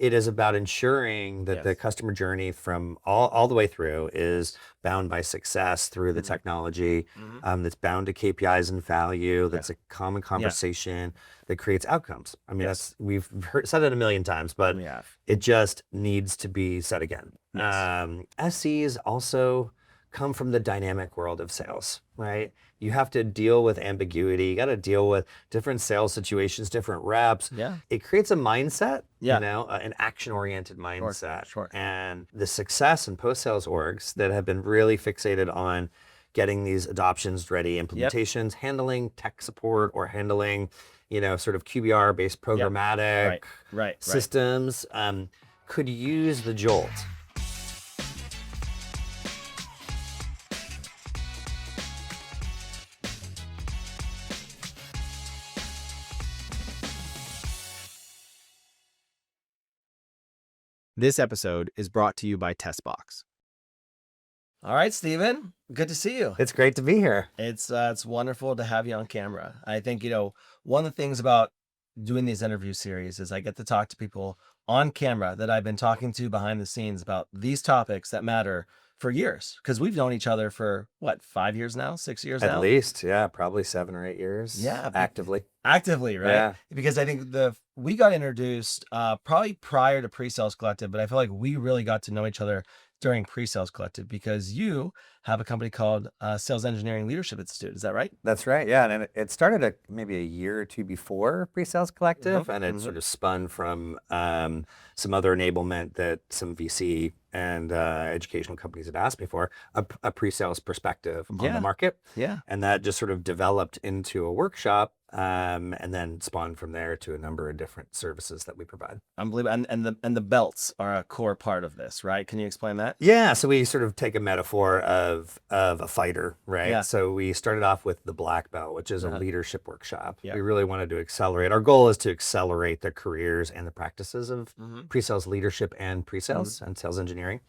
It is about ensuring that the Yes. customer journey from all the way through is bound by success through the Hmm. technology, Hmm. that's bound to KPIs and value, Yeah. that's a common Yeah. conversation that creates outcomes. I mean, Yes. that's said it a million times, but We have. it just needs to be said again. Yes. SEs also come from the dynamic world of sales, right? You have to deal with ambiguity. You got to deal with different sales situations, different reps. Yeah. It creates a mindset, Yeah. an action-oriented Sure. mindset. Sure. And the success in post-sales orgs that have been really fixated on getting these adoptions ready, Yep. implementations, handling tech support or handling, sort of QBR-based Yep. programmatic Right. Right. Right. systems, could use the jolt. This episode is brought to you by Testbox. All right, Stephen. Good to see you. It's great to be here. It's wonderful to have you on camera. I think, one of the things about doing these interview series is I get to talk to people on camera that I've been talking to behind the scenes about these topics that matter for years. Because we've known each other for what, 5 years now, 6 years At now? least, yeah, probably 7 or 8 years Yeah, actively. actively, right? Yeah. Because I think we got introduced probably prior to Pre-Sales Collective, but I feel like we really got to know each other during Pre-Sales Collective because you have a company called Sales Engineering Leadership Institute. Is that right? That's right. Yeah, and it started maybe a year or two before Pre-Sales Collective, and it Mm-hmm. sort of spun from some other enablement that some VC and educational companies had asked me for, a pre-sales perspective on the Yeah, market, yeah. and that just sort of developed into a workshop, and then spawned from there to a number of different services that we provide. Unbelievable. And the belts are a core part of this, right? Can you explain that? Yeah, so we sort of take a metaphor of a fighter, right? Yeah. So we started off with the black belt, which is a Uh-huh. leadership workshop. Yeah. We really wanted to accelerate. Our goal is to accelerate the careers and the practices of Mm-hmm. pre-sales leadership and Mm-hmm. pre-sales and sales engineering.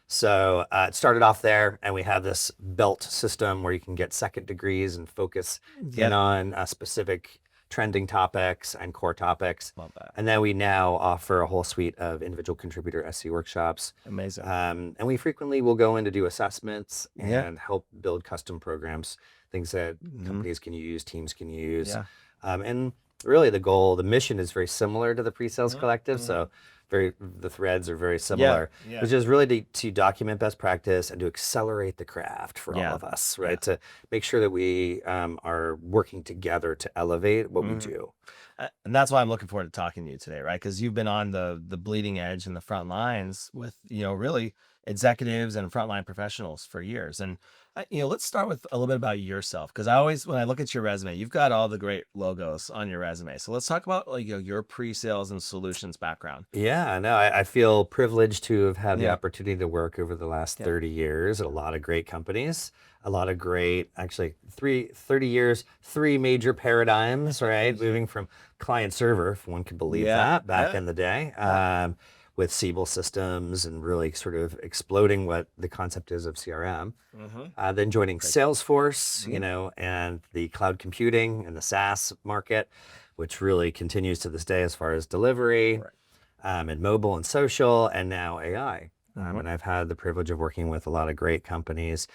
So it started off there, and we have this belt system where you can get second degrees and focus in Yep. on specific trending topics and core topics. Love that. And then we now offer a whole suite of individual contributor SE workshops. Amazing. And we frequently will go in to do assessments Yeah. and help build custom programs, things that Mm-hmm. companies can use, teams can use. Yeah. And really the mission is very similar to the pre-sales collective. Mm-hmm. So the threads are very Yeah. similar, Yeah. which is really to document best practice and to accelerate the craft for all Yeah. of us, right? To make sure that we are working together to elevate what we Mhm. do. And that's why I'm looking forward to talking to you today, right? Because you've been on the bleeding edge and the front lines with, really executives and frontline professionals for years. And let's start with a little bit about yourself, because when I look at your resume, you've got all the great logos on your resume. So let's talk about your pre-sales and solutions background. Yeah, no, I feel privileged to have had the Yeah. opportunity to work over the last Yeah. 30 years at a lot of great companies, a lot of great, actually 30 years, three major paradigms, right? Moving from client server, if one could believe Yeah. that, back Yeah. in the day, Yeah. with Siebel systems and really sort of exploding what the concept is of CRM. Mm-hmm. Then joining Great. Salesforce, Mhm. and the cloud computing and the SaaS market, which really continues to this day as far as delivery, Right. and mobile and social, and now AI. Mhm. And I've had the privilege of working with a lot of great companies,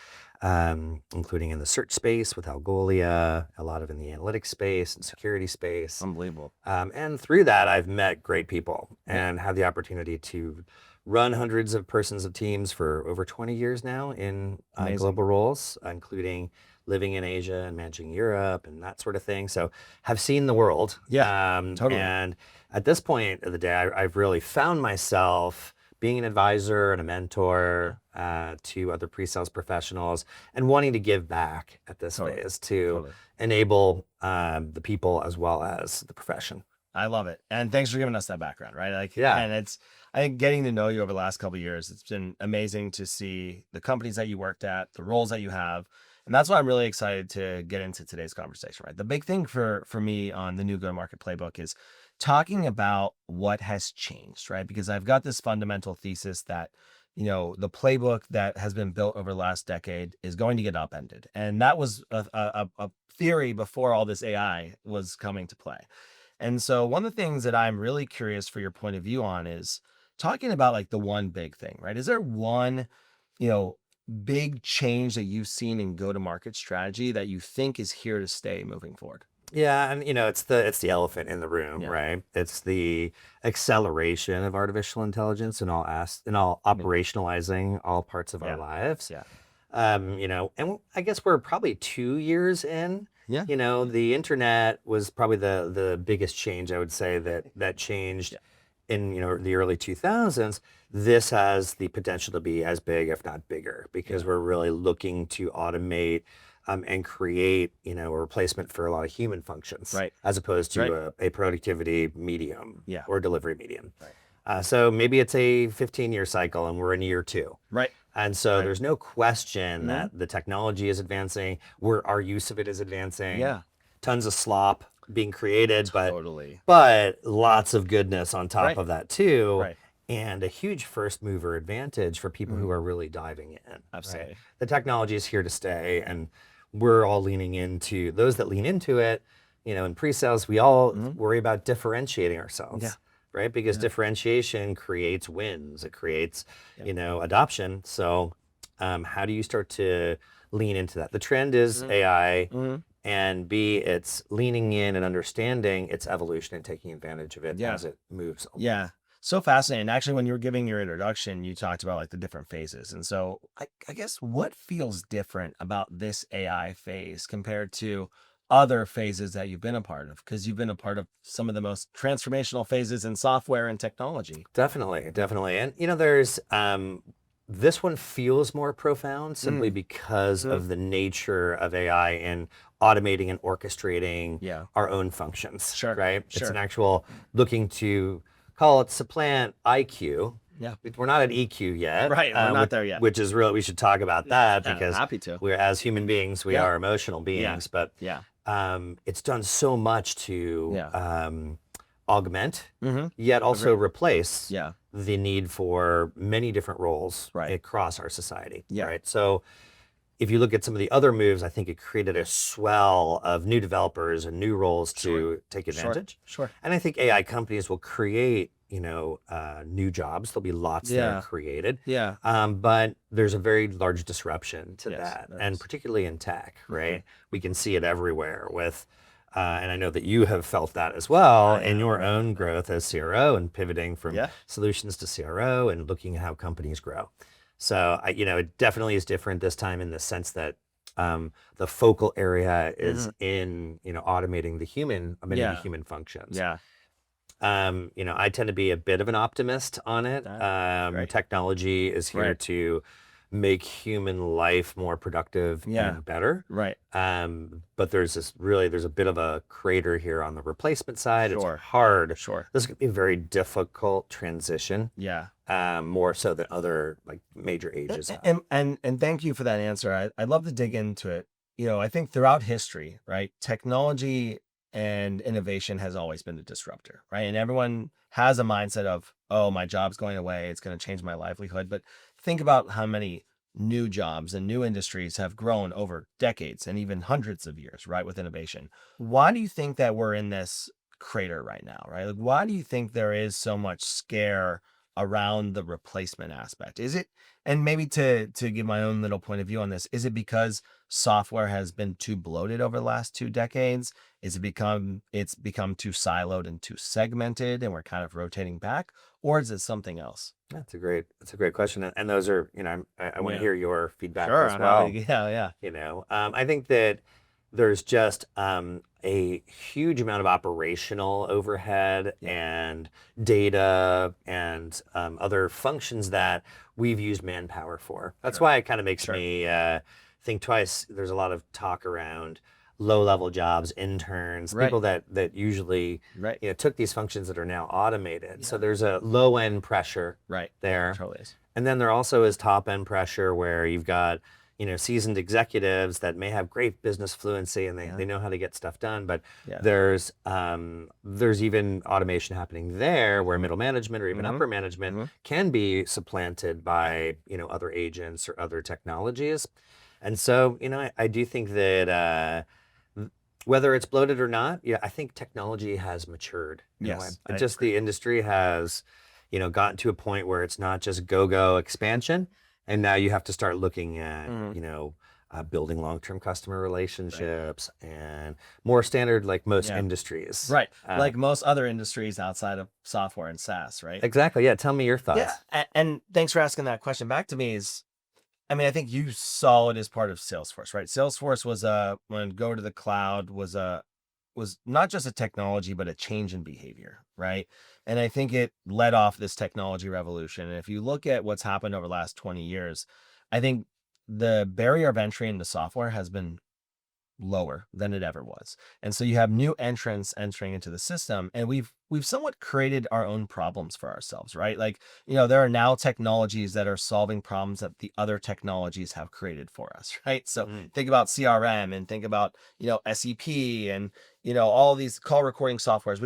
including in the search space with Algolia, a lot of in the analytics space and security space. Unbelievable. And through that, I've met great people Yeah. and had the opportunity to run hundreds of persons of teams for over 20 years now in Amazing. global roles, including living in Asia and managing Europe and that sort of thing. So have seen the world. Yeah. Totally. And at this point of the day, I've really found myself being an advisor and a mentor to other pre-sales professionals and wanting to give back at this Totally. phase to Totally. enable the people as well as the profession. I love it. And thanks for giving us that background, right? Yeah. And I think getting to know you over the last couple of years, it's been amazing to see the companies that you worked at, the roles that you have. And that's why I'm really excited to get into today's conversation, right? The big thing for me on the new go-to-market playbook is talking about what has changed, right? Because I've got this fundamental thesis that, the playbook that has been built over the last decade is going to get upended. And that was a theory before all this AI was coming to play. And so one of the things that I'm really curious for your point of view on is talking about like the one big thing, right? Is there one, you know, big change that you've seen in go-to-market strategy that you think is here to stay moving forward? Yeah, and it's the elephant in the room, Yeah. right? It's the acceleration of artificial intelligence and all Mm. operationalizing all parts of our Yeah. lives. Yeah. And I guess we're probably 2 years in. Yeah. The internet was probably the biggest change I would say that changed Yeah. in the early 2000s. This has the potential to be as big, if not bigger, because Yeah. we're really looking to automate and create a replacement for a lot of human functions Right. as opposed Right. to a productivity medium Yeah. or delivery medium. Right. So maybe it's a 15-year cycle and we're in year two. Right. And so Right. there's no question Mhm. that the technology is advancing, our use of it is advancing. Yeah. Tons of slop being created, Totally. but lots of goodness on top Right. of that too. Right. And a huge first mover advantage for people who Mhm. are really diving in. Right? Absolutely. The technology is here to stay, and we're all leaning into those that lean into it. In pre-sales, we all Mhm. worry about differentiating ourselves. Yeah. Right? Because Yeah. differentiation creates wins. It creates, Yeah. adoption. So, how do you start to lean into that? The trend is Mhm. AI, Mhm. and B, it's leaning in and understanding its evolution and taking advantage of it Yeah. as it moves along. Yeah. So fascinating. Actually, when you were giving your introduction, you talked about like the different phases. And so I guess what feels different about this AI phase compared to other phases that you've been a part of? Because you've been a part of some of the most transformational phases in software and technology. Definitely, definitely. And there's this one feels more profound simply Mm. because Mhm. of the nature of AI and automating and orchestrating Yeah. our own functions, Sure. right? It's an Sure. actual looking to call it supplant IQ. Yeah. We're not at EQ yet, Right. We're not there yet. which is real. We should talk about that because Happy to. we're as human beings, we Yeah. are emotional Yeah. beings, but Yeah. it's done so much to Yeah. augment, Mm-hmm. yet also Agreed. replace Yeah. the need for many different roles Right. across our society. Yeah. Right. So if you look at some of the other moves, I think it created a swell of new developers and new roles to take Sure. advantage. Sure. And I think AI companies will create, new jobs. There'll be lots that are Yeah. created. Yeah. But there's a very large disruption to Yes, that, there and is. particularly in tech, right? Mhm. We can see it everywhere with, and I know that you have felt that as well I in have, your yeah. own growth as CRO and pivoting from Yeah. solutions to CRO and looking at how companies grow. So it definitely is different this time in the sense that the focal area is Mhm. in automating many of the Yeah. human functions. Yeah. I tend to be a bit of an optimist on it. Right. Technology is here Right. to make human life more productive Yeah. and better. Right. But there's a bit of a crater here on the replacement side. Sure. It's hard. Sure. This could be a very difficult transition, Yeah. more so than other like major ages have. And thank you for that answer. I'd love to dig into it. I think throughout history, right, technology and innovation has always been a disruptor, right? And everyone has a mindset of, oh, my job's going away, it's going to change my livelihood. But think about how many new jobs and new industries have grown over decades and even hundreds of years, right, with innovation. Why do you think that we're in this crater right now, right? Like, why do you think there is so much scare around the replacement aspect? Is it, and maybe to give my own little point of view on this, is it because software has been too bloated over the last 2 decades? It's become too siloed and too segmented and we're kind of rotating back? Or is it something else? That's a great question, and those are I want to Yeah. hear your feedback Sure. as I know. well. Yeah. I think that there's just a huge amount of operational overhead Yeah. and data and other functions that we've used manpower for. That's Sure. why it kind of makes Sure. me think twice. There's a lot of talk around low-level jobs, interns, Right. people that usually Right. took these functions that are now automated. So Yeah. there's a low-end pressure Right. there. Totally is. And then there also is top end pressure where you've got, seasoned executives that may have great business fluency and they know how to get stuff done. But Yeah. there's even automation happening there where middle management or even Mhm. upper management Mhm. can be supplanted by, other agents or other technologies. And so, I do think that whether it's bloated or not, yeah, I think technology has matured in a way. Yes, I Just agree. the industry has, gotten to a point where it's not just go-go expansion, and now you have to start looking at, Mhm. building long-term customer Right. relationships and more standard like most Yeah. industries. Right. Like most other industries outside of software and SaaS, right? Exactly. Yeah. Tell me your Yeah. thoughts. And thanks for asking that question back to me is, I mean, I think you saw it as part of Salesforce, right? Salesforce was when go to the cloud was not just a technology, but a change in behavior, right? And I think it led off this technology revolution. And if you look at what's happened over the last 20 years, I think the barrier of entry into software has been lower than it ever was. And so you have new entrants entering into the system, and we've somewhat created our own problems for ourselves, right? Like, there are now technologies that are solving problems that the other technologies have created for us, right? So Mhm. think about CRM and think about, SEP and, all these call recording softwares.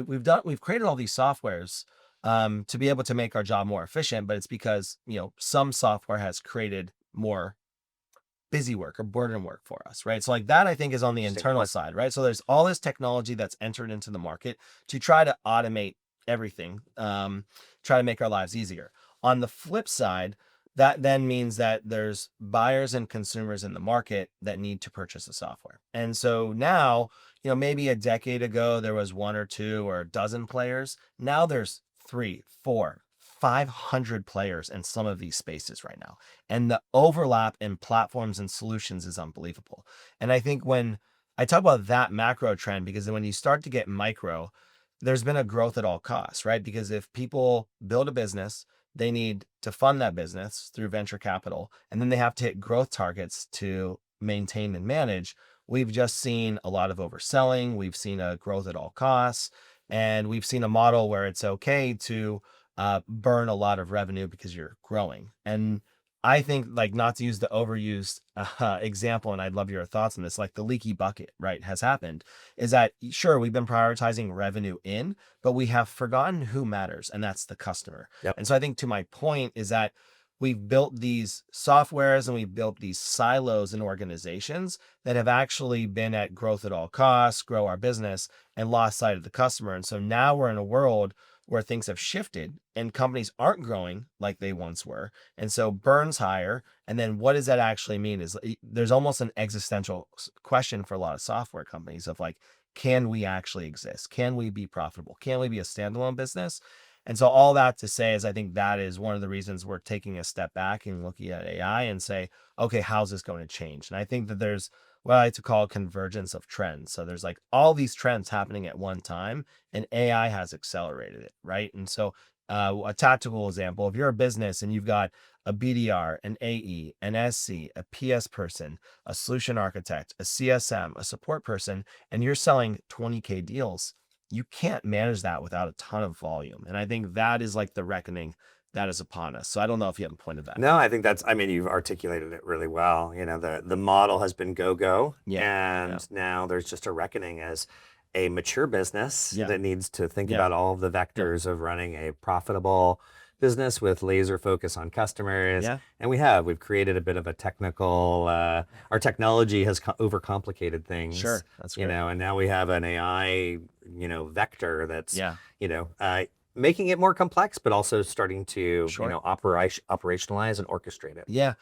We've created all these softwares to be able to make our job more efficient, but it's because, some software has created more busy work or burden work for us, right? So like that I think is on the Interesting internal point. side, right? So there's all this technology that's entered into the market to try to automate everything, try to make our lives easier. On the flip side, that then means that there's buyers and consumers in the market that need to purchase the software. And so now, maybe a decade ago there was one or two or a dozen players. Now there's three, four, 500 players in some of these spaces right now, and the overlap in platforms and solutions is unbelievable. And I think when I talk about that macro trend, because then when you start to get micro, there's been a growth at all costs, right? Because if people build a business, they need to fund that business through venture capital, and then they have to hit growth targets to maintain and manage. We've just seen a lot of overselling. We've seen a growth at all costs, and we've seen a model where it's okay to burn a lot of revenue because you're growing. And I think, like, not to use the overused example, and I'd love your thoughts on this, like the leaky bucket, right, has happened, is that sure, we've been prioritizing revenue in, but we have forgotten who matters, and that's the customer. Yep. And so I think to my point is that we've built these softwares and we've built these silos in organizations that have actually been at growth at all costs, grow our business, and lost sight of the customer. And so now we're in a world where things have shifted and companies aren't growing like they once were. And so burns higher. And then what does that actually mean is there's almost an existential question for a lot of software companies of like, can we actually exist? Can we be profitable? Can we be a standalone business? And so all that to say is I think that is one of the reasons we're taking a step back and looking at AI and say, okay, how's this going to change? And I think that there's what I like to call convergence of trends. So there's like all these trends happening at one time, and AI has accelerated it, right? And so a tactical example, if you're a business and you've got a BDR, an AE, an SC, a PS person, a solution architect, a CSM, a support person, and you're selling 20K deals, you can't manage that without a ton of volume. And I think that is like the reckoning that is upon us. So I don't know if you have a point of that. No, I think I mean, you've articulated it really well. The model has been go-go, Yeah. Yeah. and now there's just a reckoning as a mature business Yeah. that needs to think Yeah. about all of the Yeah. vectors of running a profitable business with laser focus on customers. Yeah. And we've created a bit of a technical, our technology has overcomplicated things, Sure. That's great. and now we have an AI, vector that's, Yeah. making it more complex, but also starting to, Sure. operationalize and orchestrate it. Yeah.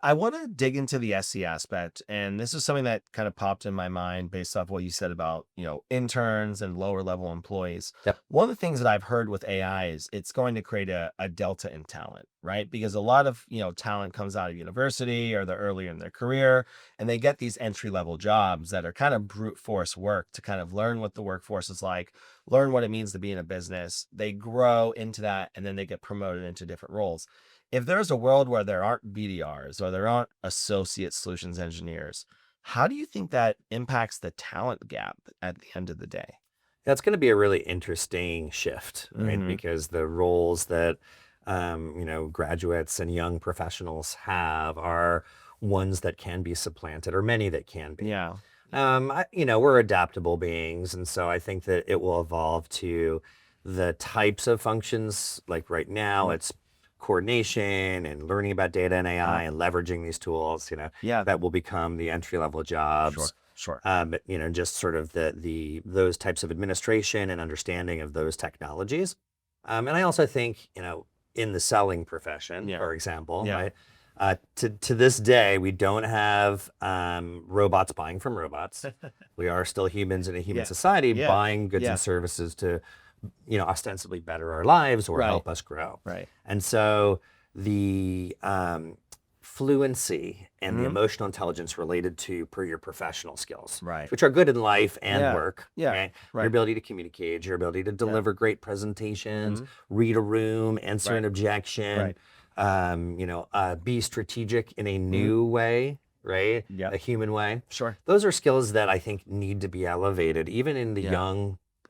I want to dig into the SC aspect. And this is something that kind of popped in my mind based off what you said about, interns and lower level employees. Yep. One of the things that I've heard with AI is it's going to create a delta in talent, right? Because a lot of, talent comes out of university or they're earlier in their career and they get these entry level jobs that are kind of brute force work to kind of learn what the workforce is like, learn what it means to be in a business. They grow into that and then they get promoted into different roles. If there's a world where there aren't BDRs or there aren't associate solutions engineers, how do you think that impacts the talent gap at the end of the day? That's going to be a really interesting shift, right? Mm-hmm. Because the roles that graduates and young professionals have are ones that can be supplanted, or many that can be. Yeah. We're adaptable beings, and so I think that it will evolve to the types of functions. Like right now, Yep. it's coordination and learning about data and AI Uh, and leveraging these tools. yeah. That will become the entry level jobs. Sure. Sure. But, just sort of those types of administration and understanding of those technologies. And I also think, in the selling profession, Yeah. for example, Yeah. right? To this day, we don't have robots buying from robots. We are still humans in a human Yeah. society Yeah. buying goods Yeah. and services to, ostensibly better our lives or Right. help us grow. Right. And so the fluency and the Hmm. emotional intelligence related to your professional skills, Right. which are good in life and Yeah. work, Yeah. right? Your Right. ability to communicate, your ability to deliver great presentations, Mhm. read a room, answer Right. an objection, Right. be strategic in a Mhm. new way, right? Yeah. A human way. Sure. Those are skills that I think need to be elevated, even Yeah.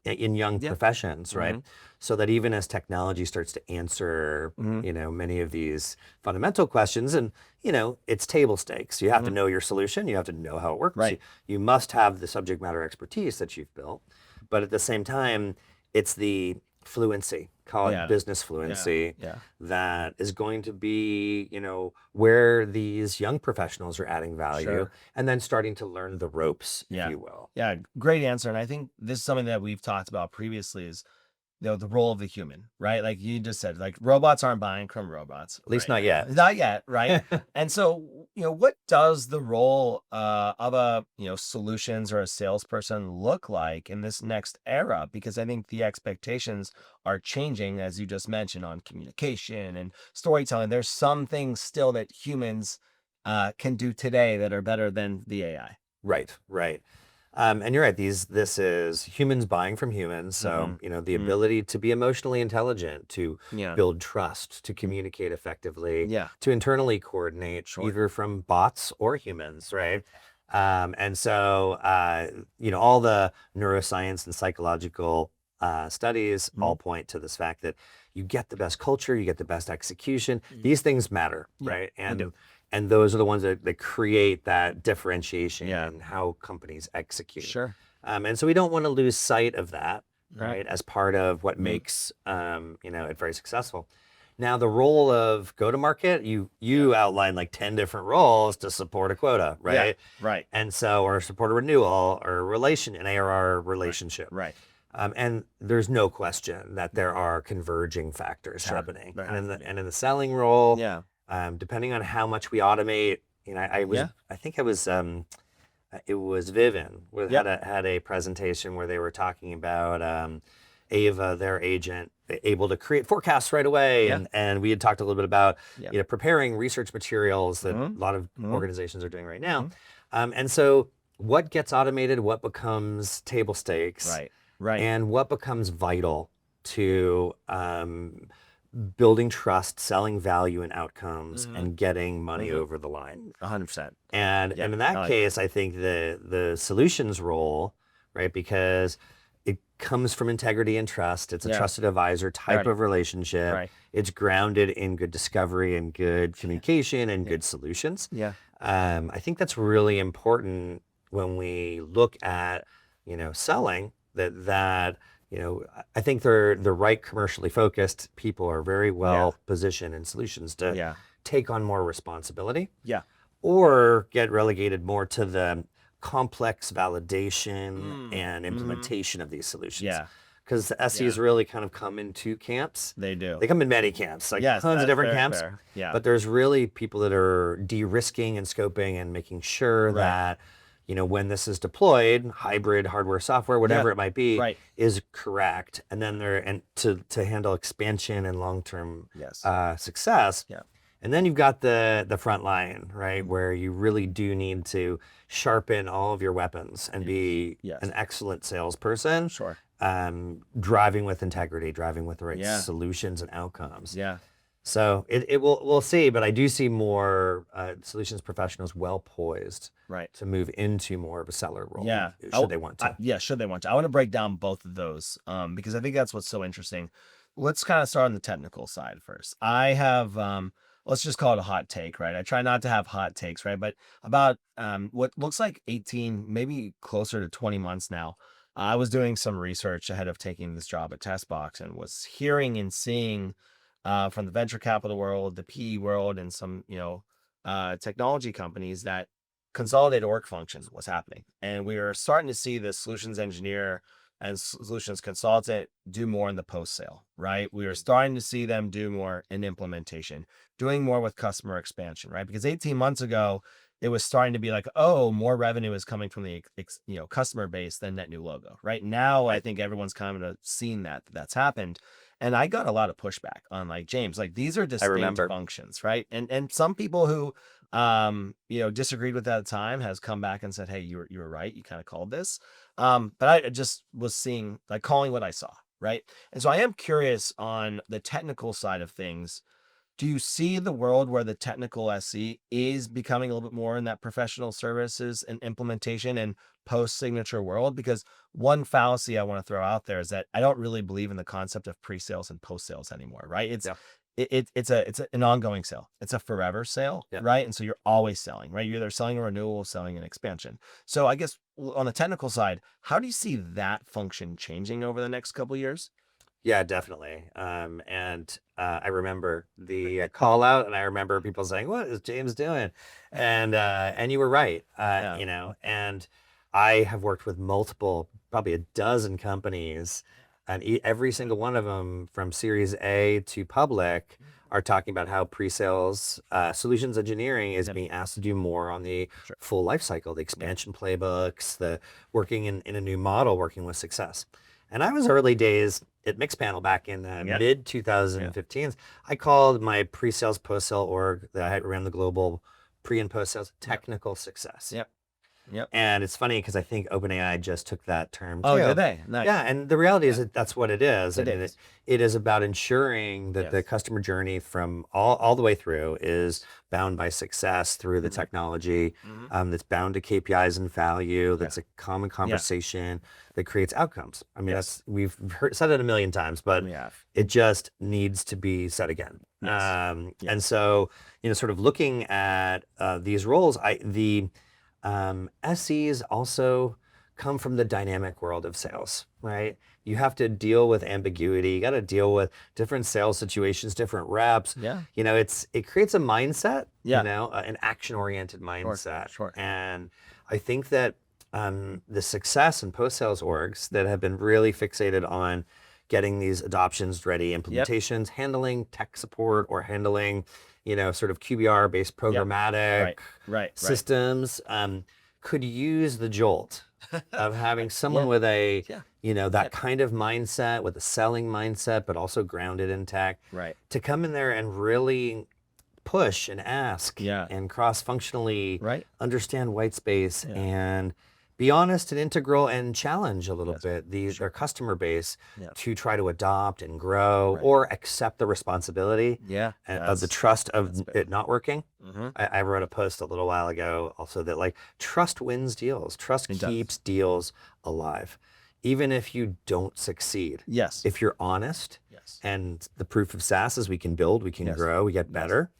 in young Yeah. professions, right? Mhm. So that even as technology starts to answer, Mhm. many of these fundamental questions, and it's table stakes. You have to Mhm. know your solution. You have to know how it works. You, Right. you must have the subject matter expertise that you've built, but at the same time, it's the fluency, call it Yeah. business Yeah. fluency, Yeah. that is going to be, where these young professionals are adding value, Sure. and then starting to learn the ropes, if Yeah. you will. Yeah. Great answer. And I think this is something that we've talked about previously is the role of the human, right? Like you just said, like robots aren't buying from robots At least right not now. yet. Not yet, right? And so, what does the role of a, solutions or a salesperson look like in this next era? Because I think the expectations are changing, as you just mentioned, on communication and storytelling. There's some things still that humans can do today that are better than the AI. Right, right. And you're right. This is humans buying from humans. So, Mm-hmm. the Mm. ability to be emotionally intelligent, to Yeah. build trust, to communicate effectively, Yeah. to internally coordinate, Sure. either from bots or humans, right? And so, all the neuroscience and psychological studies all Mhm. point to this fact that you get the best culture, you get the best execution. Mhm. These things matter, Yeah. right? They do. And those are the ones that create that differentiation Yeah. in how companies execute. Sure. And so we don't want to lose sight of that, Mhm. right, as part of what Mhm. makes it very successful. Now, the role of go to market, you outline like 10 different roles to support a quota, Yeah. right? Right. And so, or support a renewal or a an ARR Right. relationship. Right. And there's no question that there are converging factors Sure. happening. There And has to be. in the selling role, Yeah. depending on how much we automate, Yeah. I think it was Vivin Yep. had a presentation where they were talking about Ava, their agent, able to create forecasts right away, Yeah. and we had talked a little bit about Yeah. preparing research materials that Mhm. a lot of Mhm. organizations are doing right now, Mhm. and so what gets automated, what becomes table stakes, Right. Right. and what becomes vital to building trust, selling value and outcomes, Mhm. and getting money Mhm. over the line. 100%. And Yeah. in I that like case, I think the solutions role, right, because it comes from integrity and trust. It's a Yeah. trusted advisor type Right. of relationship. Right. It's grounded in good discovery and good Yeah. communication and Yeah. good solutions. Yeah. I think that's really important when we look at, selling that, I think the right commercially focused people are very Yeah. well positioned in solutions to Yeah. take on more responsibility Yeah. or get relegated more to the complex validation Mm. and Mhm. implementation of these solutions. Yeah. Because the SEs Yeah. really kind of come in two camps. They do. They come in many camps, like Yes. tons of That's different very camps. fair. Yeah. But there's really people that are de-risking and scoping and making sure Right. that, when this is deployed, hybrid hardware, software, whatever Yeah. it might be, Right. is correct. And then and to handle expansion and long-term Yes. success. Yeah. And then you've got the front line, right, Mhm. where you really do need to sharpen all of your weapons and be Yes. an excellent salesperson, Sure. driving with integrity, driving with the right Yeah. solutions and outcomes. Yeah. So we'll see, but I do see more solutions professionals well poised Right. to move into more of a seller role, Yeah. should they want to. Yeah, should they want to. I want to break down both of those because I think that's what's so interesting. Let's kind of start on the technical side first. I have let's just call it a hot take, right? I try not to have hot takes, right? But about what looks like 18, maybe closer to 20 months now, I was doing some research ahead of taking this job at Testbox and was hearing and seeing from the venture capital world, the PE world, and some, technology companies that consolidated org functions was happening. And we were starting to see the solutions engineer and solutions consultant do more in the post sale, right? We were starting to see them do more in implementation, doing more with customer expansion, right? Because 18 months ago, it was starting to be like, oh, more revenue is coming from the customer base than net new logo. Right now, I think everyone's kind of seen that's happened. And I got a lot of pushback on like, James, like these are distinct remember. functions, right? And some people who disagreed with that at the time has come back and said, hey, you were right. You kind of called this. But I just was seeing, like, calling what I saw, right? And so I am curious on the technical side of things. Do you see the world where the technical SE is becoming a little bit more in that professional services and implementation and post-signature world? Because one fallacy I want to throw out there is that I don't really believe in the concept of pre-sales and post-sales anymore, right? It's an ongoing sale. It's a forever sale, Yeah. right? And so you're always selling, right? You're either selling a renewal, selling an expansion. So I guess on the technical side, how do you see that function changing over the next couple of years? Yeah, definitely. I remember the call out, and I remember people saying, "What is James doing?" And you were right. And I have worked with multiple, probably a dozen companies, and every single one of them, from Series A to public, are talking about how pre-sales solutions engineering is being asked to do more on the full life cycle, the expansion playbooks, the working in a new model, working with success. And I was early days at Mixpanel back in the mid 2015s. I called my pre-sales post-sale org that I had ran the global pre and post-sales technical success. Yep. And it's funny because I think OpenAI just took that term too. Oh, did they? Nice. Yeah, and the reality is that that's what it is. It And is. it is about ensuring that the customer journey from all the way through is bound by success through the technology, that's bound to KPIs and value, that's a common conversation that creates outcomes. I mean, we've said it a million times, but it just needs to be said again. And so, sort of looking at these roles, SEs also come from the dynamic world of sales, right? You have to deal with ambiguity. You got to deal with different sales situations, different reps. Yeah. It creates a mindset, Yeah. an action-oriented mindset. Sure. And I think that the success in post-sales orgs that have been really fixated on getting these adoptions ready, implementations, handling tech support, or handling sort of QBR-based programmatic systems, could use the jolt of having someone with that kind of mindset, with a selling mindset, but also grounded in tech, to come in there and really push and ask and cross-functionally understand white space and be honest and integral and challenge a little bit their customer base to try to adopt and grow or accept the responsibility of the trust of it not working. I wrote a post a little while ago also that, like, trust wins deals. Trust keeps deals alive. Even if you don't succeed. If you're honest and the proof of SaaS is we can build, we can grow, we get better.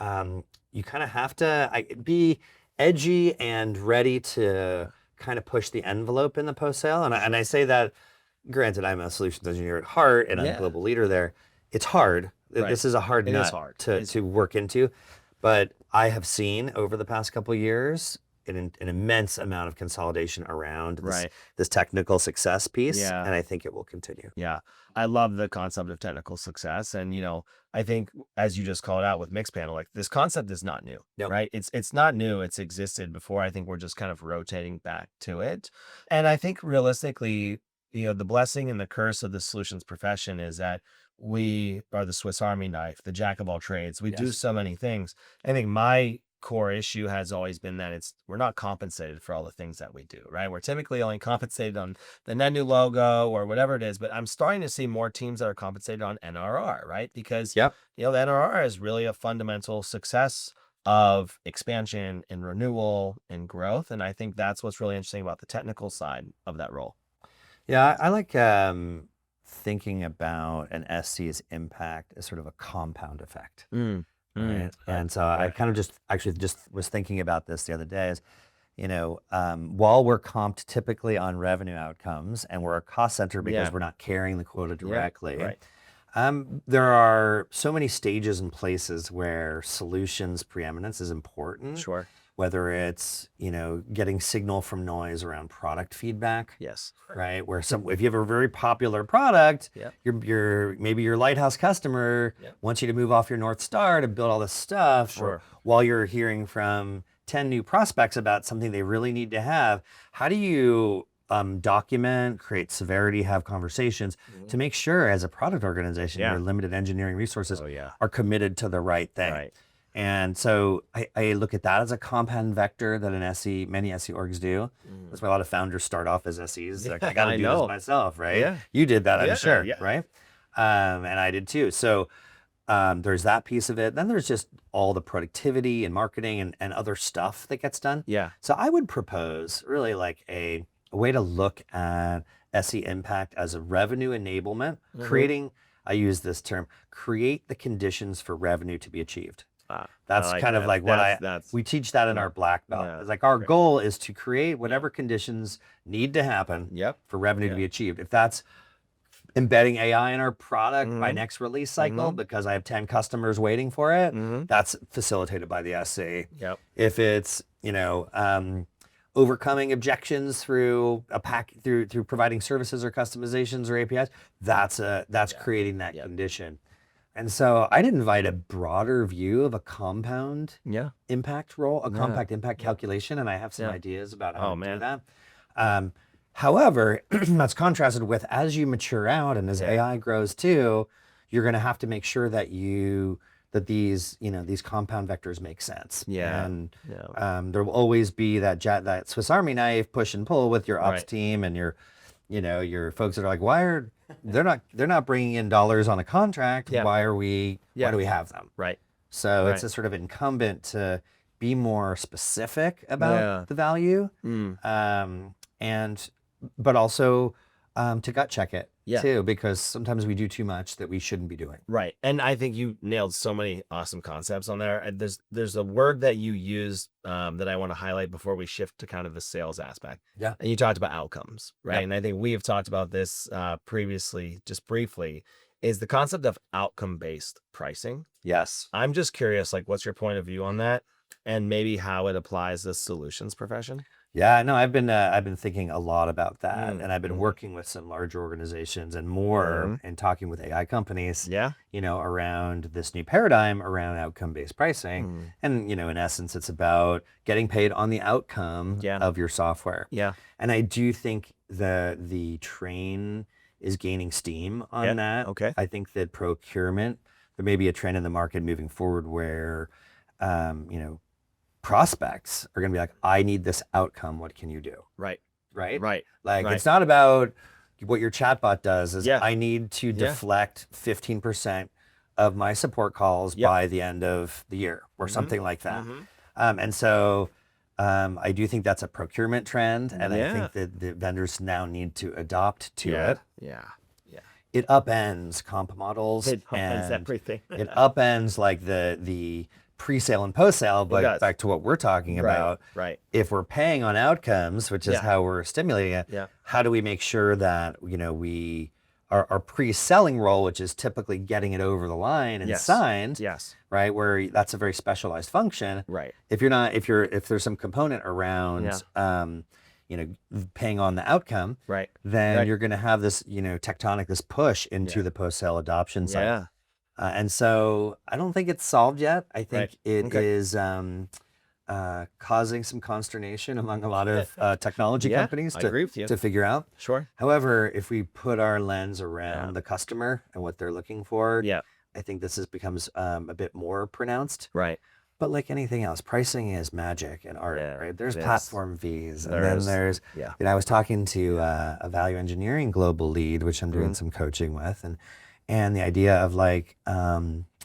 You kind of have to be edgy and ready to kind of push the envelope in the post-sale. And I say that, granted, I'm a solutions engineer at heart and I'm a global leader there. It's hard. This is a hard nut to work into. But I have seen over the past couple of years an immense amount of consolidation around this technical success piece. And I think it will continue. Yeah. I love the concept of technical success. And, I think, as you just called out with Mixpanel, like, this concept is not new, right? It's not new. It's existed before. I think we're just kind of rotating back to it. And I think realistically, the blessing and the curse of the solutions profession is that we are the Swiss Army knife, the jack of all trades. We do so many things. I think my core issue has always been that we're not compensated for all the things that we do, right? We're typically only compensated on the net new logo or whatever it is, but I'm starting to see more teams that are compensated on NRR, right? Because the NRR is really a fundamental success of expansion and renewal and growth. And I think that's what's really interesting about the technical side of that role. Yeah, I like thinking about an SC's impact as sort of a compound effect. Right. And so I kind of just was thinking about this the other day is, while we're comped typically on revenue outcomes and we're a cost center because we're not carrying the quota directly, there are so many stages and places where solutions preeminence is important. whether it's, getting signal from noise around product feedback, Yes. right? Where if you have a very popular product, Yeah. maybe your lighthouse customer Yep. wants you to move off your North Star to build all this stuff. Sure. Or while you're hearing from 10 new prospects about something they really need to have, how do you document, create severity, have conversations to make sure as a product organization, Yeah. your limited engineering resources Oh, yeah. are committed to the right thing. Right. And so I look at that as a compound vector that many SE orgs do. That's why a lot of founders start off as SEs. Like, I got to do this myself, right? Yeah. You did that, I'm sure, Yeah. right? And I did too. So there's that piece of it. Then there's just all the productivity and marketing and other stuff that gets done. Yeah. So I would propose really like a way to look at SE impact as a revenue enablement, creating, I use this term, create the conditions for revenue to be achieved. That's like kind of that. like what we teach that in our black belt. Yeah. It's like our goal is to create whatever conditions need to happen Yep. for revenue to be achieved. If that's embedding AI in our product by next release cycle because I have 10 customers waiting for it, that's facilitated by the SC. Yep. If it's, overcoming objections through through providing services or customizations or APIs, that's creating that condition. And so I'd invite a broader view of a compound impact role, a compact impact calculation, and I have some ideas about how to do that. However, that's contrasted with as you mature out and as AI grows too, you're going to have to make sure that these compound vectors make sense. Yeah. And there will always be that Swiss Army knife push and pull with your ops team and your folks that are like, they're not bringing in dollars on a contract. Why do we have them? Right. So it's a sort of incumbent to be more specific about the value, but also to gut check it too, because sometimes we do too much that we shouldn't be doing. Right. And I think you nailed so many awesome concepts on there. And there's a word that you used that I want to highlight before we shift to kind of the sales aspect. Yeah. And you talked about outcomes, right? And I think we have talked about this previously, just briefly, is the concept of outcome-based pricing. Yes. I'm just curious, like, what's your point of view on that, and maybe how it applies to the solutions profession? Yeah, no, I've been thinking a lot about that, and I've been working with some large organizations and more, and talking with AI companies. Around this new paradigm around outcome-based pricing, and in essence, it's about getting paid on the outcome of your software. Yeah, and I do think the train is gaining steam on that. Okay, I think that procurement, there may be a trend in the market moving forward where, prospects are going to be like, I need this outcome. What can you do? Right. Like, it's not about what your chatbot does is I need to deflect 15% of my support calls by the end of the year or something like that. And so I do think that's a procurement trend. And I think that the vendors now need to adopt to it. It upends comp models. It upends everything. It upends like the pre-sale and post-sale, but back to what we're talking about. Right. If we're paying on outcomes, which is how we're stimulating it, how do we make sure that we our pre-selling role, which is typically getting it over the line and signed, right? Where that's a very specialized function. Right. If there's some component around paying on the outcome, then you're going to have this, this push into the post-sale adoption side. And so I don't think it's solved yet. I think it is causing some consternation among a lot of technology companies to figure out. Sure. However, if we put our lens around the customer and what they're looking for, I think this becomes a bit more pronounced. Right. But like anything else, pricing is magic and art, right? There's platform fees. And then there's, I was talking to a value engineering global lead, which I'm doing some coaching with, and the idea of like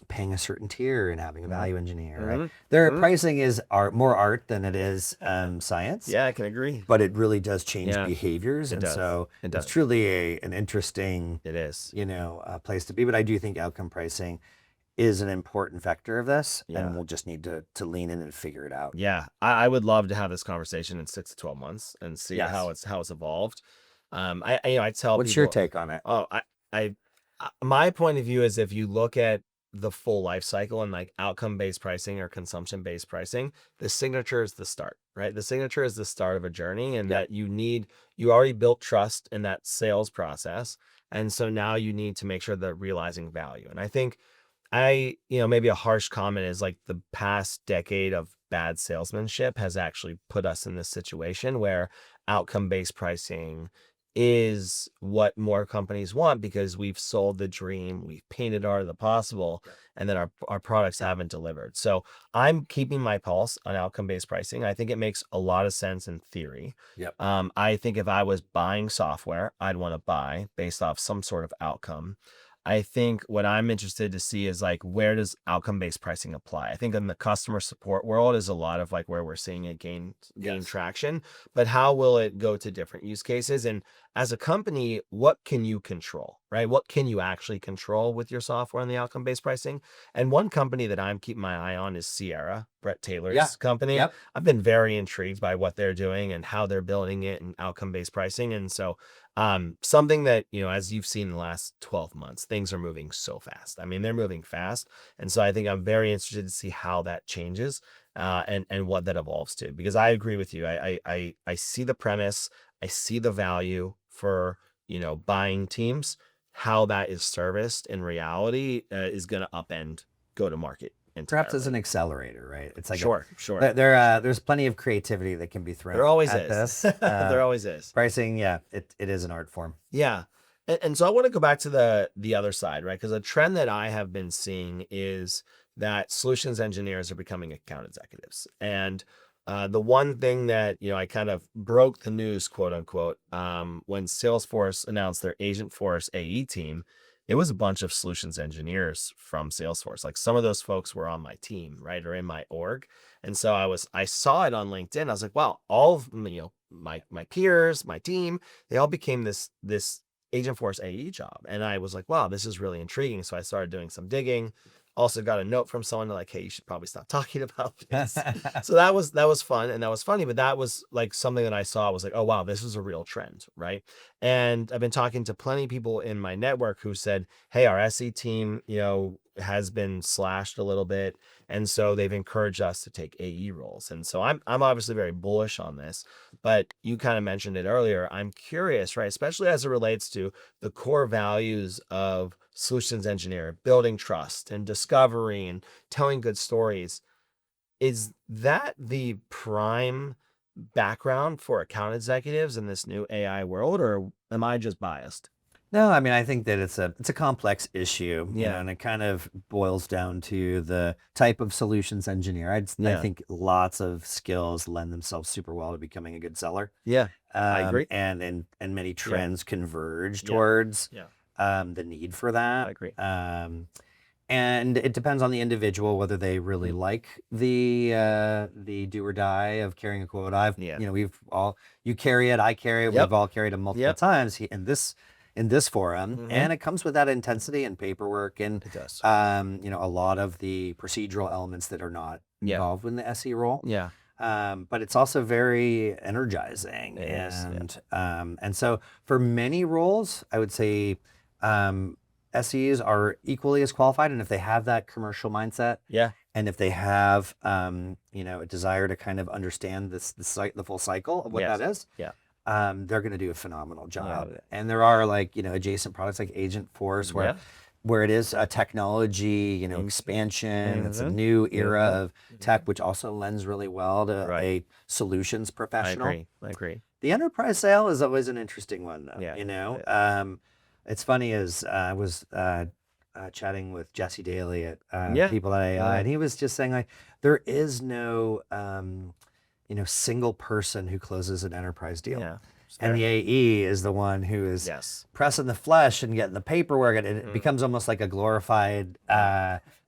paying a certain tier and having a value engineer, right? Their pricing is more art than it is science. Yeah, I can agree. But it really does change behaviors. So it's truly an interesting place to be. But I do think outcome pricing is an important vector of this, and we'll just need to lean in and figure it out. Yeah, I would love to have this conversation in 6 to 12 months and see how it's evolved. I tell What's people, your take on it? my point of view is if you look at the full life cycle and like outcome-based pricing or consumption-based pricing, the signature is the start, right? The signature is the start of a journey, and Yeah. that you already built trust in that sales process. And so now you need to make sure they're realizing value. And I think maybe a harsh comment is like the past decade of bad salesmanship has actually put us in this situation where outcome-based pricing is what more companies want because we've sold the dream, we've painted art of the possible, and then our products haven't delivered. So I'm keeping my pulse on outcome-based pricing. I think it makes a lot of sense in theory. Yep. I think if I was buying software, I'd want to buy based off some sort of outcome. I think what I'm interested to see is like, where does outcome-based pricing apply? I think in the customer support world is a lot of like where we're seeing it gain Yes. traction, but how will it go to different use cases? And as a company, what can you control, right? What can you actually control with your software and the outcome-based pricing? And one company that I'm keeping my eye on is Sierra, Brett Taylor's Yeah. company. Yep. I've been very intrigued by what they're doing and how they're building it and outcome-based pricing. And so something that, as you've seen in the last 12 months, things are moving so fast. I mean, they're moving fast. And so I think I'm very interested to see how that changes and what that evolves to, because I agree with you. I see the premise. I see the value for, buying teams. How that is serviced in reality is going to upend go to market. Perhaps as an accelerator, right? It's like Sure. there's plenty of creativity that can be thrown. There always at is. This. There always is. Pricing, yeah, it is an art form. Yeah. And so I want to go back to the other side, right? Because a trend that I have been seeing is that solutions engineers are becoming account executives. And the one thing that, I kind of broke the news, quote unquote, when Salesforce announced their Agentforce AE team, it was a bunch of solutions engineers from Salesforce. Like some of those folks were on my team, right? Or in my org. And so I saw it on LinkedIn. I was like, wow, all of, my peers, my team, they all became this Agentforce AE job. And I was like, wow, this is really intriguing. So I started doing some digging. Also got a note from someone like, hey, you should probably stop talking about this. So that was fun and that was funny, but that was like something that I saw was like, oh wow, this is a real trend, right? And I've been talking to plenty of people in my network who said, hey, our SE team, has been slashed a little bit. And so they've encouraged us to take AE roles. And so I'm obviously very bullish on this, but you kind of mentioned it earlier. I'm curious, right? Especially as it relates to the core values of solutions engineer, building trust and discovery and telling good stories. Is that the prime background for account executives in this new AI world, or am I just biased? No, I mean, I think that it's a complex issue, Yeah. and it kind of boils down to the type of solutions engineer. I think lots of skills lend themselves super well to becoming a good seller. Yeah. I agree. And many trends converge Yeah. towards Yeah. the need for that. I agree. And it depends on the individual whether they really like the do or die of carrying a quota. You carry it, I carry it. Yep. We've all carried it multiple times in this forum, and it comes with that intensity and paperwork and It does. a lot of the procedural elements that are not involved in the SE role. Yeah. But it's also very energizing. It is, And so for many roles, I would say SEs are equally as qualified. And if they have that commercial mindset, and if they have a desire to kind of understand the full cycle of what that is, they're going to do a phenomenal job. And there are adjacent products like Agentforce where it is a technology, expansion. It's a new era of tech, which also lends really well to a solutions professional. I agree. The enterprise sale is always an interesting one, though. It's funny as I was chatting with Jesse Daly at People at AI, and he was just saying there is no single person who closes an enterprise deal. And the AE is the one who is pressing the flesh and getting the paperwork, and it becomes almost like a glorified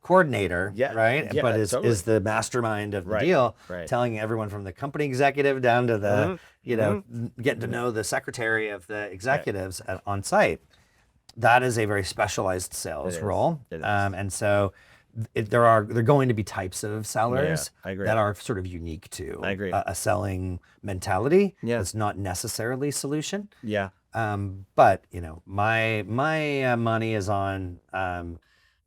coordinator, right? Yeah, but totally. is the mastermind of the deal, telling everyone from the company executive down to the, getting to know the secretary of the executives on site. That is a very specialized sales role. And so there are going to be types of sellers that are sort of unique to a selling mentality. It's not necessarily solution. But my money is on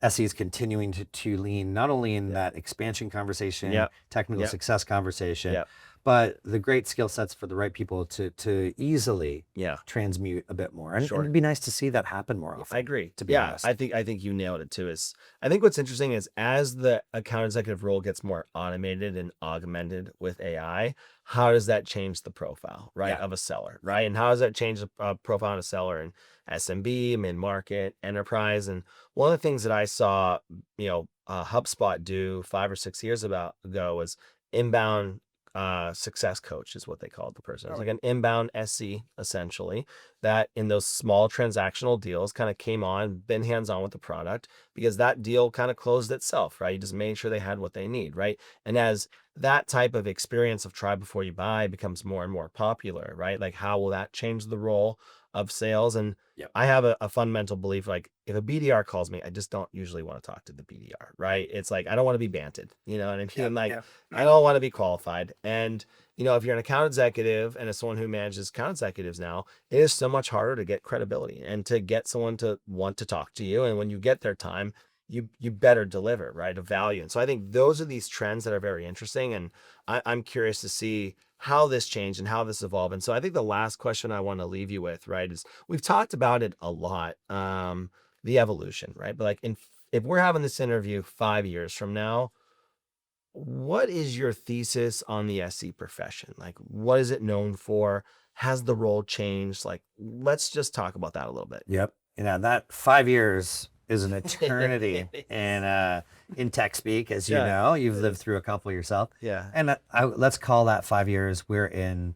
SEs continuing to lean not only in that expansion conversation, Yep. technical Yep. success conversation, Yep. but the great skill sets for the right people to easily Yeah. transmute a bit more. And Sure. it'd be nice to see that happen more often. I agree. To be honest. I think you nailed it too. Is I think what's interesting is as the account executive role gets more automated and augmented with AI, how does that change the profile, right, Yeah. of a seller, right? And how does that change the profile of a seller in SMB, mid market, enterprise? And one of the things that I saw, HubSpot do 5 or 6 years ago was inbound success coach is what they called the person. It was like an inbound SC essentially that in those small transactional deals kind of came on, been hands-on with the product because that deal kind of closed itself, right? You just made sure they had what they need, right? And as that type of experience of try before you buy becomes more and more popular, right? Like how will that change the role of sales? And Yep. I have a fundamental belief, like if a BDR calls me, I just don't usually want to talk to the BDR, right? It's like, I don't want to be banted, you know what I mean? Like, I don't want to be qualified. And, if you're an account executive and as someone who manages account executives now, it is so much harder to get credibility and to get someone to want to talk to you. And when you get their time, you better deliver, right? Of value. And so I think those are these trends that are very interesting. And I'm curious to see how this changed and how this evolved. And so I think the last question I want to leave you with, right, is we've talked about it a lot, the evolution, right? But like if we're having this interview 5 years from now, what is your thesis on the SE profession? Like, what is it known for? Has the role changed? Like, let's just talk about that a little bit. Yep. That 5 years is an eternity in tech speak, as you know. You've lived through a couple yourself. Yeah. And let's call that 5 years. We're in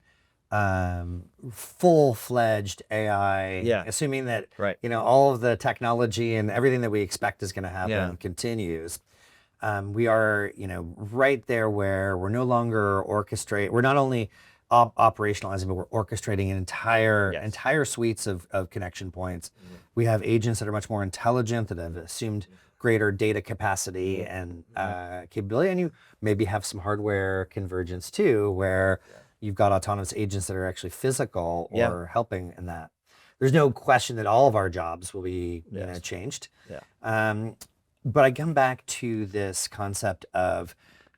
full-fledged AI, assuming that all of the technology and everything that we expect is going to happen continues. We are, right there where we're no longer we're not only operationalizing, but we're orchestrating an entire suites of connection points. We have agents that are much more intelligent, that have assumed greater data capacity and capability. And you maybe have some hardware convergence too, where you've got autonomous agents that are actually physical or helping in that. There's no question that all of our jobs will be changed. But I come back to this concept of,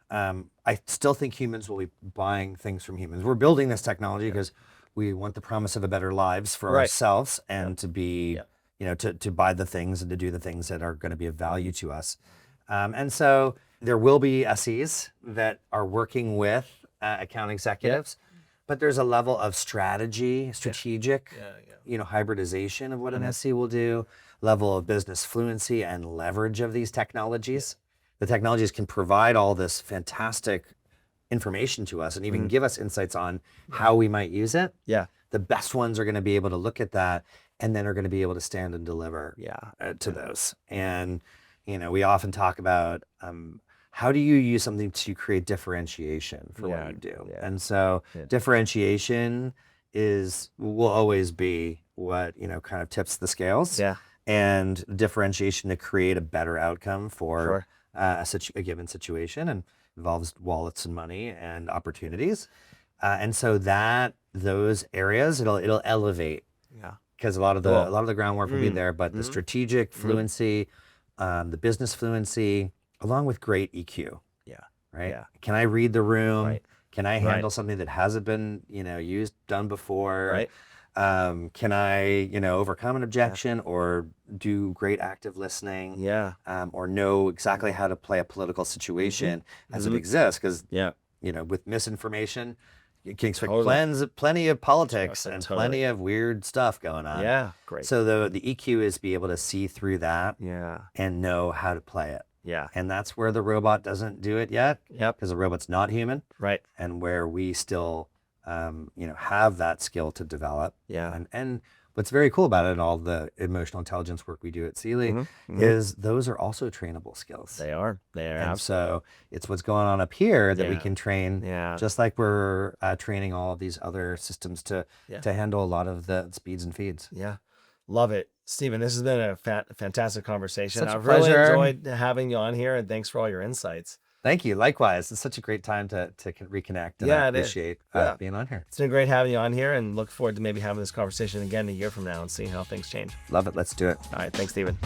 I still think humans will be buying things from humans. We're building this technology because we want the promise of a better lives for ourselves and to be, to buy the things and to do the things that are going to be of value to us. And so there will be SEs that are working with account executives, but there's a level of strategic, hybridization of what an SE will do, level of business fluency and leverage of these technologies. The technologies can provide all this fantastic information to us and even give us insights on how we might use it. The best ones are going to be able to look at that and then are going to be able to stand and deliver to those. And, we often talk about how do you use something to create differentiation for what you do? And so differentiation will always be what, kind of tips the scales. And differentiation to create a better outcome for a given situation, and involves wallets and money and opportunities. And so those areas, it'll elevate. Because a lot of the groundwork will be there, but the strategic fluency, the business fluency, along with great EQ. Right. Can I read the room? Can I handle something that hasn't been, done before? Can I, overcome an objection or do great active listening? Or know exactly how to play a political situation as it exists? Because, with misinformation, you can expect plenty of politics and plenty of weird stuff going on. So the EQ is be able to see through that and know how to play it. And that's where the robot doesn't do it yet. Because the robot's not human. And where we still have that skill to develop. And what's very cool about it, and all the emotional intelligence work we do at Sealy, is those are also trainable skills. They are. And so it's what's going on up here that we can train, just like we're training all of these other systems to handle a lot of the speeds and feeds. Love it. Stephen, this has been a fantastic conversation. Such a I've really pleasure. enjoyed having you on here, and thanks for all your insights. Thank you. Likewise. It's such a great time to reconnect. And I appreciate being on here. It's been great having you on here, and look forward to maybe having this conversation again a year from now and seeing how things change. Love it. Let's do it. All right. Thanks, Stephen.